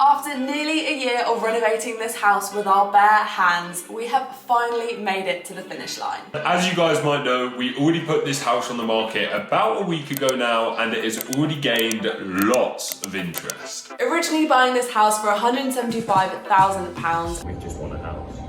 After nearly a year of renovating this house with our bare hands, we have finally made it to the finish line. As you guys might know, we already put this house on the market about a week ago now, and it has already gained lots of interest. Originally buying this house for £175,000. We just want a house.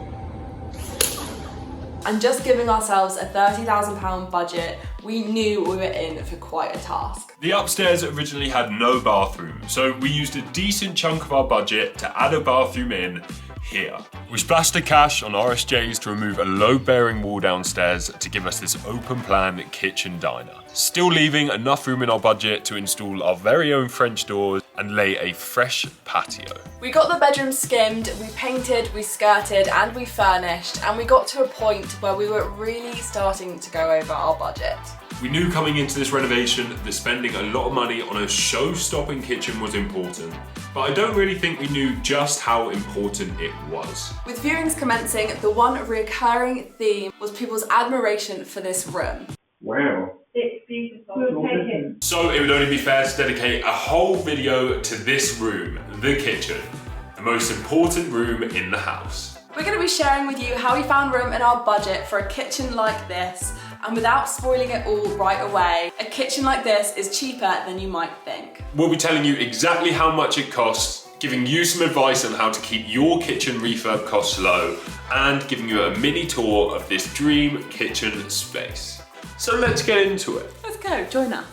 And just giving ourselves a £30,000 budget, we knew we were in for quite a task. The upstairs originally had no bathroom, so we used a decent chunk of our budget to add a bathroom in here. We splashed the cash on RSJs to remove a load-bearing wall downstairs to give us this open-plan kitchen diner, still leaving enough room in our budget to install our very own French doors and lay a fresh patio. We got the bedroom skimmed, we painted, we skirted, and we furnished, and we got to a point where we were really starting to go over our budget. We knew coming into this renovation that spending a lot of money on a show-stopping kitchen was important, but I don't really think we knew just how important it was. With viewings commencing, the one recurring theme was people's admiration for this room. Wow. It's beautiful. We'll take it. So it would only be fair to dedicate a whole video to this room, the kitchen, the most important room in the house. We're going to be sharing with you how we found room in our budget for a kitchen like this, and without spoiling it all right away, a kitchen like this is cheaper than you might think. We'll be telling you exactly how much it costs, giving you some advice on how to keep your kitchen refurb costs low, and giving you a mini tour of this dream kitchen space. So let's get into it. Let's go, join us.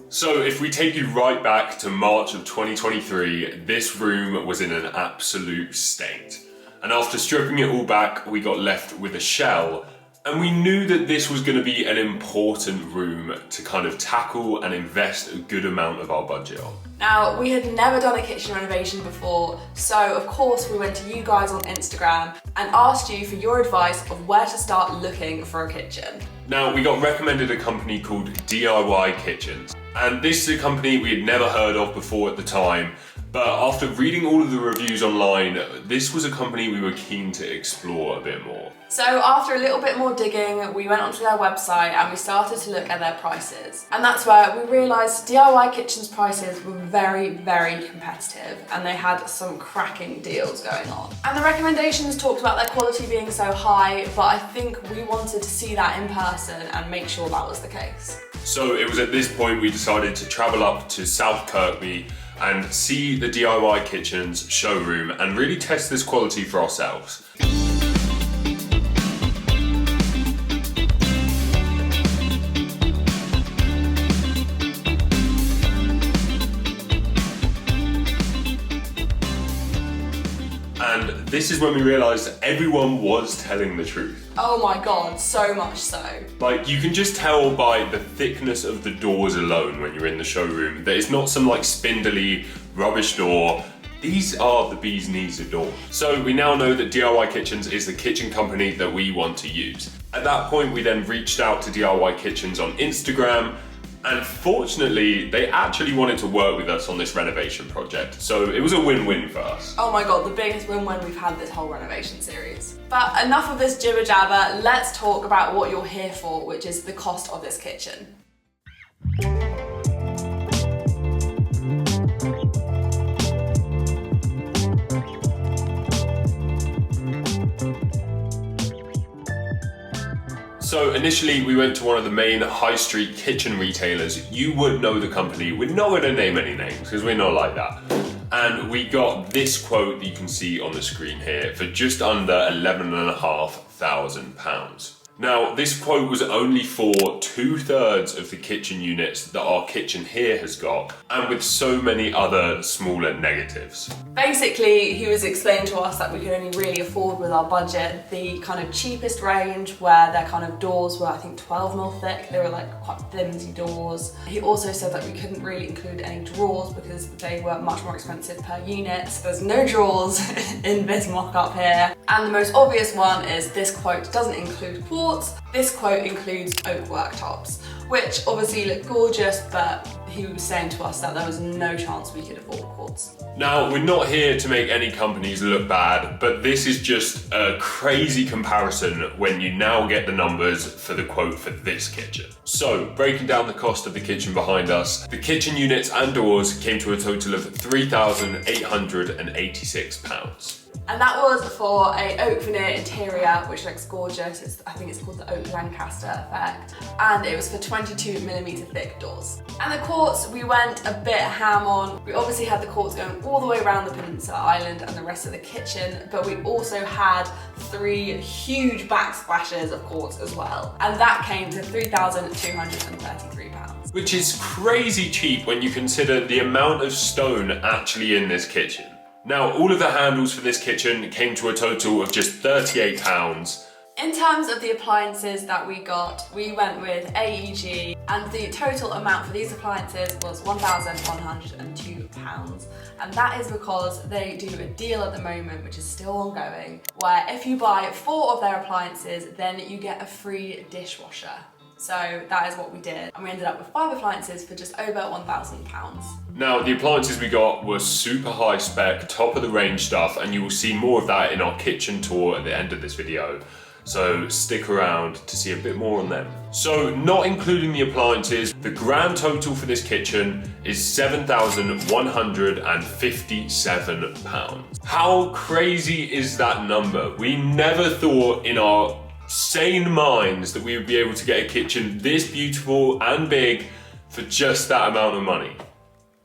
So if we take you right back to March of 2023, this room was in an absolute state. And after stripping it all back, we got left with a shell. And we knew that this was going to be an important room to kind of tackle and invest a good amount of our budget on. Now, we had never done a kitchen renovation before, so of course we went to you guys on Instagram and asked you for your advice of where to start looking for a kitchen. Now, we got recommended a company called DIY Kitchens. And this is a company we had never heard of before at the time. But after reading all of the reviews online, this was a company we were keen to explore a bit more. So after a little bit more digging, we went onto their website and we started to look at their prices. And that's where we realised DIY Kitchen's prices were very, very competitive, and they had some cracking deals going on. And the recommendations talked about their quality being so high, but I think we wanted to see that in person and make sure that was the case. So it was at this point we decided to travel up to South Kirkby and see the DIY Kitchen's showroom and really test this quality for ourselves. And this is when we realised that everyone was telling the truth. Oh my god, so much so. Like, you can just tell by the thickness of the doors alone when you're in the showroom that it's not some like spindly rubbish door. These are the bee's knees of doors. So we now know that DIY Kitchens is the kitchen company that we want to use. At that point, we then reached out to DIY Kitchens on Instagram, and fortunately, they actually wanted to work with us on this renovation project. So it was a win-win for us. Oh my god, the biggest win-win we've had this whole renovation series. But enough of this jibber jabber, let's talk about what you're here for, which is the cost of this kitchen. So initially we went to one of the main high street kitchen retailers. You would know the company. We're not going to name any names because we're not like that. And we got this quote that you can see on the screen here for just under £11,500. Now, this quote was only for 2/3 of the kitchen units that our kitchen here has got, and with so many other smaller negatives. Basically, he was explaining to us that we could only really afford with our budget the kind of cheapest range, where their kind of doors were, I think, 12mm thick. They were like quite flimsy doors. He also said that we couldn't really include any drawers because they were much more expensive per unit. So there's no drawers in this mock-up here. And the most obvious one is this quote doesn't include quartz. This quote includes oak worktops, which obviously look gorgeous, but he was saying to us that there was no chance we could afford quartz. Now, we're not here to make any companies look bad, but this is just a crazy comparison when you now get the numbers for the quote for this kitchen. So, breaking down the cost of the kitchen behind us, the kitchen units and doors came to a total of £3,886. And that was for a oak veneer interior, which looks gorgeous. I think it's called the Oak Lancaster effect. And it was for 22mm thick doors. And the quartz we went a bit ham on. We obviously had the quartz going all the way around the Peninsula Island and the rest of the kitchen, but we also had 3 huge backsplashes of quartz as well. And that came to £3,233. Which is crazy cheap when you consider the amount of stone actually in this kitchen. Now, all of the handles for this kitchen came to a total of just £38. In terms of the appliances that we got, we went with AEG, and the total amount for these appliances was £1,102. And that is because they do a deal at the moment, which is still ongoing, where if you buy 4 of their appliances, then you get a free dishwasher. So that is what we did, and we ended up with 5 appliances for just over £1,000. Now, the appliances we got were super high spec, top of the range stuff, and you will see more of that in our kitchen tour at the end of this video. So stick around to see a bit more on them. So, not including the appliances, the grand total for this kitchen is £7,157. How crazy is that number? We never thought in our sane minds that we would be able to get a kitchen this beautiful and big for just that amount of money.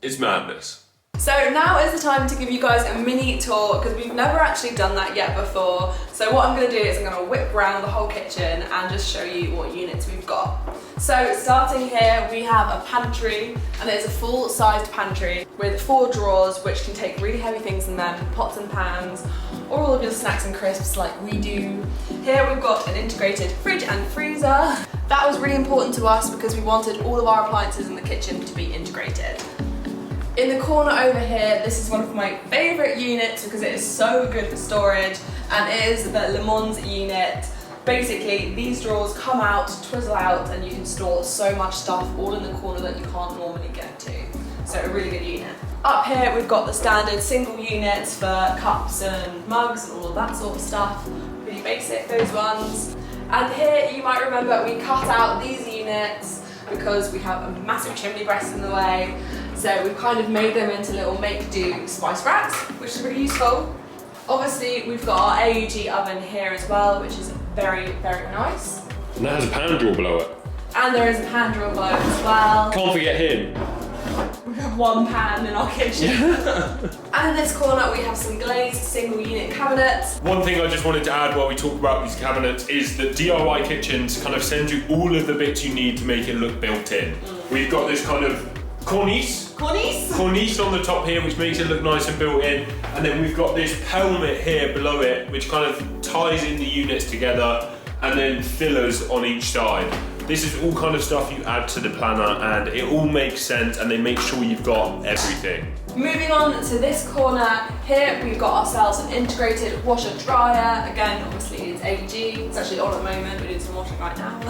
It's madness. So now is the time to give you guys a mini tour, because we've never actually done that yet before. So what I'm going to do is I'm going to whip around the whole kitchen and just show you what units we've got. So starting here, we have a pantry, and it's a full-sized pantry with 4 drawers which can take really heavy things in them, pots and pans, or all of your snacks and crisps like we do. Here we've got an integrated fridge and freezer. That was really important to us because we wanted all of our appliances in the kitchen to be integrated. In the corner over here, this is one of my favourite units because it is so good for storage, and it is the Le Mans unit. Basically, these drawers come out, twizzle out, and you can store so much stuff all in the corner that you can't normally get to. So a really good unit. Up here we've got the standard single units for cups and mugs and all of that sort of stuff. Really basic, those ones. And here you might remember we cut out these units because we have a massive chimney breast in the way. So we've kind of made them into little make-do spice racks, which is really useful. Obviously we've got our AEG oven here as well, which is very, very nice. And that has a pan drawer below it. And there is a pan drawer below it as well. Can't forget him. We have 1 pan in our kitchen. And in this corner we have some glazed single unit cabinets. One thing I just wanted to add while we talk about these cabinets is that DIY kitchens kind of send you all of the bits you need to make it look built in. We've got this kind of cornice on the top here, which makes it look nice and built in, and then we've got this pelmet here below it which kind of ties in the units together, and then fillers on each side. This is all kind of stuff you add to the planner, and it all makes sense, and they make sure you've got everything. Moving on to this corner, here we've got ourselves an integrated washer dryer. Again, obviously it's AEG, it's actually on at the moment, we're doing some washing right now.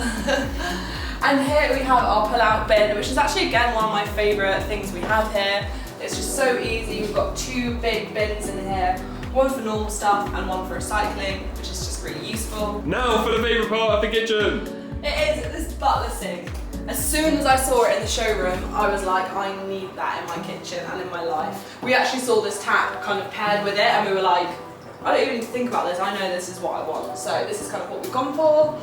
And here we have our pull-out bin, which is actually again one of my favourite things we have here. It's just so easy. We've got 2 big bins in here, one for normal stuff and one for recycling, which is just really useful. Now for the favourite part of the kitchen. It is this butler sink. As soon as I saw it in the showroom, I was like, I need that in my kitchen and in my life. We actually saw this tap kind of paired with it, and we were like, I don't even need to think about this, I know this is what I want. So this is kind of what we've gone for.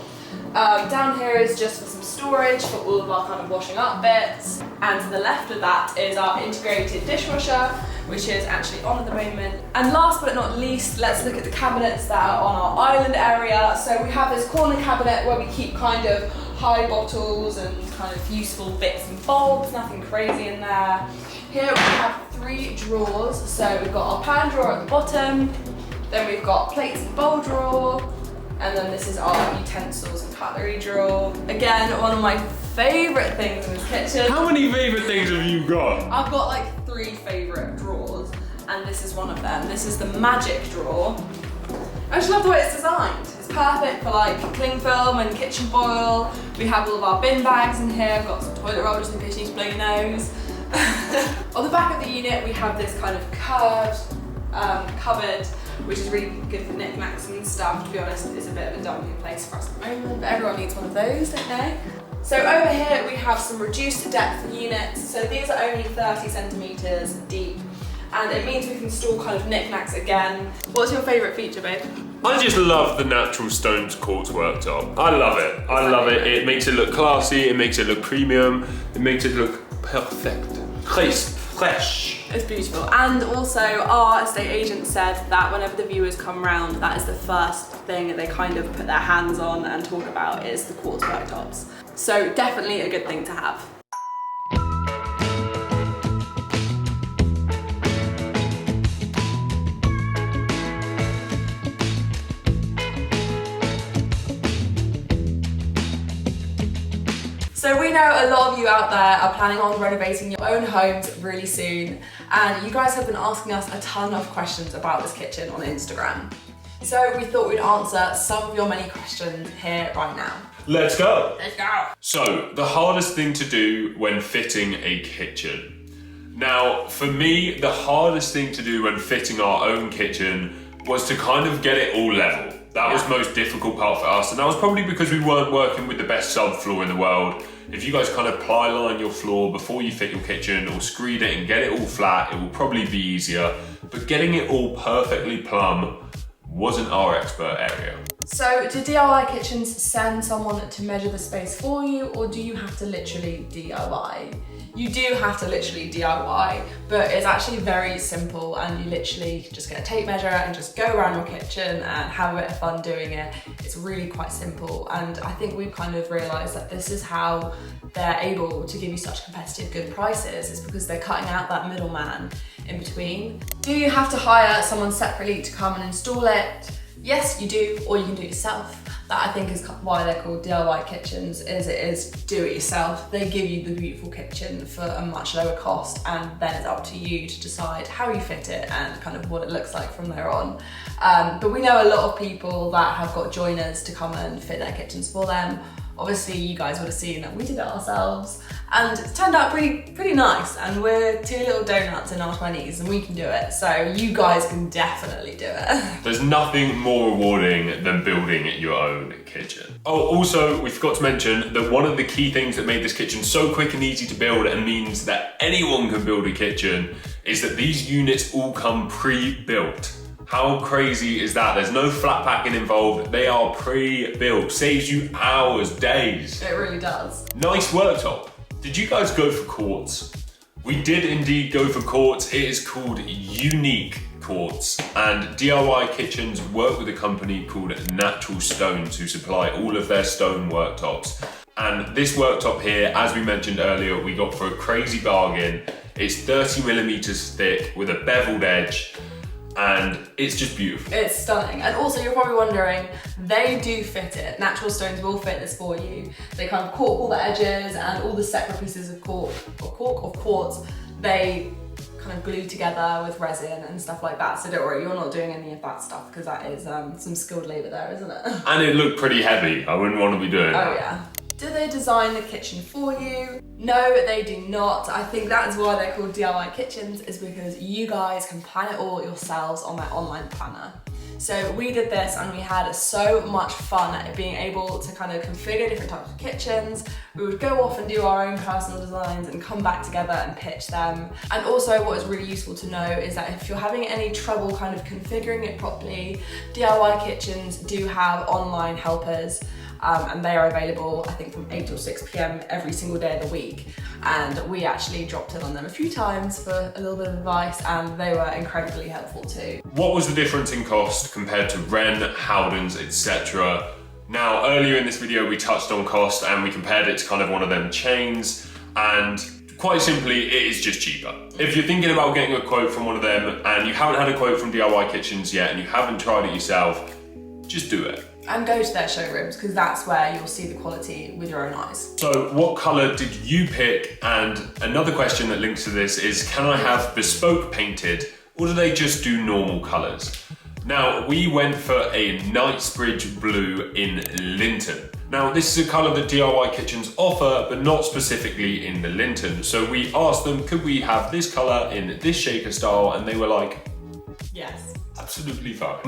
Down here is just for some storage for all of our kind of washing up bits. And to the left of that is our integrated dishwasher, which is actually on at the moment. And last but not least, let's look at the cabinets that are on our island area. So we have this corner cabinet where we keep kind of high bottles and kind of useful bits and bobs, nothing crazy in there. Here we have 3 drawers. So we've got our pan drawer at the bottom, then we've got plates and bowl drawer, and then this is our utensils and cutlery drawer. Again, one of my favourite things in this kitchen. How many favourite things have you got? I've got like 3 favourite drawers, and this is one of them. This is the magic drawer. I just love the way it's designed. It's perfect for like cling film and kitchen foil. We have all of our bin bags in here. I've got some toilet roll just in case you need to blow your nose. On the back of the unit, we have this kind of curved cupboard, which is really good for knickknacks and stuff. To be honest, it's a bit of a dumping place for us at the moment, but everyone needs one of those, don't they? So over here we have some reduced depth units. So these are only 30 centimeters deep, and it means we can store kind of knickknacks again. What's your favourite feature, babe? I just love the natural stones quartz worktop. I love it. I love it. It makes it look classy. It makes it look premium. It makes it look perfect. Crisp, fresh. It's beautiful. And also our estate agent said that whenever the viewers come round, that is the first thing that they kind of put their hands on and talk about is the quartz worktops. So definitely a good thing to have. So we know a lot of you out there are planning on renovating your own homes really soon, and you guys have been asking us a ton of questions about this kitchen on Instagram. So we thought we'd answer some of your many questions here right now. Let's go. Let's go. So, the hardest thing to do when fitting a kitchen. Now, for me, the hardest thing to do when fitting our own kitchen was to kind of get it all level. That was the most difficult part for us, and that was probably because we weren't working with the best subfloor in the world. If you guys kind of ply line your floor before you fit your kitchen or screed it and get it all flat, it will probably be easier. But getting it all perfectly plumb wasn't our expert area. So do DIY kitchens send someone to measure the space for you, or do you have to literally DIY? You do have to literally DIY, but it's actually very simple, and you literally just get a tape measure and just go around your kitchen and have a bit of fun doing it. It's really quite simple, and I think we've kind of realised that this is how they're able to give you such competitive good prices, is because they're cutting out that middleman in between. Do you have to hire someone separately to come and install it? Yes, you do, or you can do it yourself. That I think is why they're called DIY kitchens, is it is do it yourself. They give you the beautiful kitchen for a much lower cost, and then it's up to you to decide how you fit it and kind of what it looks like from there on. But we know a lot of people that have got joiners to come and fit their kitchens for them. Obviously you guys would have seen that we did it ourselves, and it turned out pretty nice, and we're two little donuts in our 20s and we can do it, so you guys can definitely do it. There's nothing more rewarding than building your own kitchen. Oh, also, we forgot to mention that one of the key things that made this kitchen so quick and easy to build and means that anyone can build a kitchen is that these units all come pre-built. How crazy is that? There's no flat packing involved. They are pre-built. Saves you hours, days. It really does. Nice worktop. Did you guys go for quartz? We did indeed go for quartz. It is called Unique Quartz, and DIY Kitchens work with a company called Natural Stones who supply all of their stone worktops. And this worktop here, as we mentioned earlier, we got for a crazy bargain. It's 30 millimeters thick with a beveled edge, and it's just beautiful. It's stunning. And also you're probably wondering, they do fit it. Natural Stones will fit this for you. They kind of cork all the edges and all the separate pieces of quartz, they kind of glue together with resin and stuff like that. So don't worry, you're not doing any of that stuff, because that is some skilled labor there, isn't it? And it looked pretty heavy. I wouldn't want to be doing that. Oh yeah. Do they design the kitchen for you? No, they do not. I think that is why they're called DIY Kitchens, is because you guys can plan it all yourselves on their online planner. So we did this and we had so much fun at being able to kind of configure different types of kitchens. We would go off and do our own personal designs and come back together and pitch them. And also what is really useful to know is that if you're having any trouble kind of configuring it properly, DIY Kitchens do have online helpers. And they are available, I think, from 8 till 6 p.m. every single day of the week. And we actually dropped in on them a few times for a little bit of advice, and they were incredibly helpful too. What was the difference in cost compared to Wren, Howdens, etc.? Now, earlier in this video, we touched on cost and we compared it to kind of one of them chains, and quite simply, it is just cheaper. If you're thinking about getting a quote from one of them and you haven't had a quote from DIY Kitchens yet and you haven't tried it yourself, just do it. And go to their showrooms, because that's where you'll see the quality with your own eyes. So what colour did you pick? And another question that links to this is, can I have bespoke painted, or do they just do normal colours? Now, we went for a Knightsbridge blue in Linton. Now, this is a colour that DIY kitchens offer, but not specifically in the Linton. So we asked them, could we have this colour in this shaker style? And they were like, yes. absolutely fine.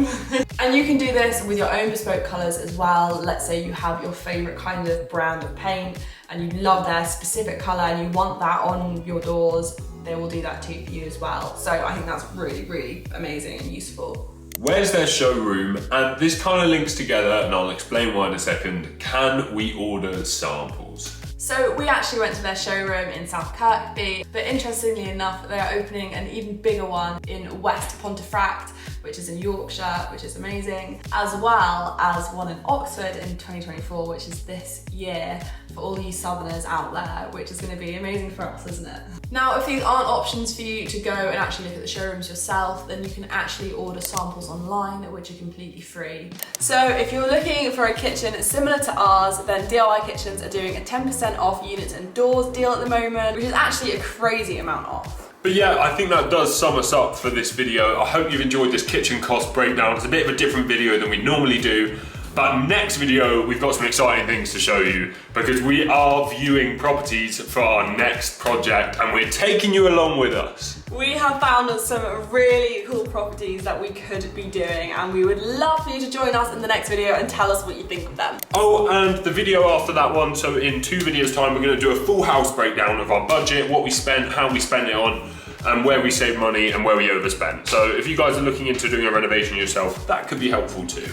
And you can do this with your own bespoke colours as well. Let's say you have your favourite kind of brand of paint and you love their specific colour and you want that on your doors, they will do that too for you as well. So I think that's really, really amazing and useful. Where's their showroom? And this kind of links together, and I'll explain why in a second. Can we order samples? So we actually went to their showroom in South Kirkby, but interestingly enough, they are opening an even bigger one in West Pontefract, which is in Yorkshire, which is amazing, as well as one in Oxford in 2024, which is this year, for all you Southerners out there, which is going to be amazing for us, isn't it? Now, if these aren't options for you to go and actually look at the showrooms yourself, then you can actually order samples online, which are completely free. So if you're looking for a kitchen similar to ours, then DIY Kitchens are doing a 10% off units and doors deal at the moment, which is actually a crazy amount off. But yeah, I think that does sum us up for this video. I hope you've enjoyed this kitchen cost breakdown. It's a bit of a different video than we normally do. But next video, we've got some exciting things to show you because we are viewing properties for our next project and we're taking you along with us. We have found some really cool properties that we could be doing and we would love for you to join us in the next video and tell us what you think of them. Oh, and the video after that one, so in 2 videos time, we're gonna do a full house breakdown of our budget, what we spent, how we spent it on, and where we save money and where we overspent. So if you guys are looking into doing a renovation yourself, that could be helpful too.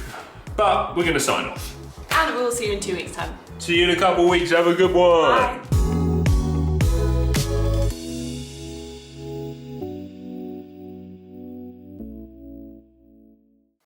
But we're gonna sign off. And we'll see you in 2 weeks' time. See you in a couple of weeks, have a good one. Bye.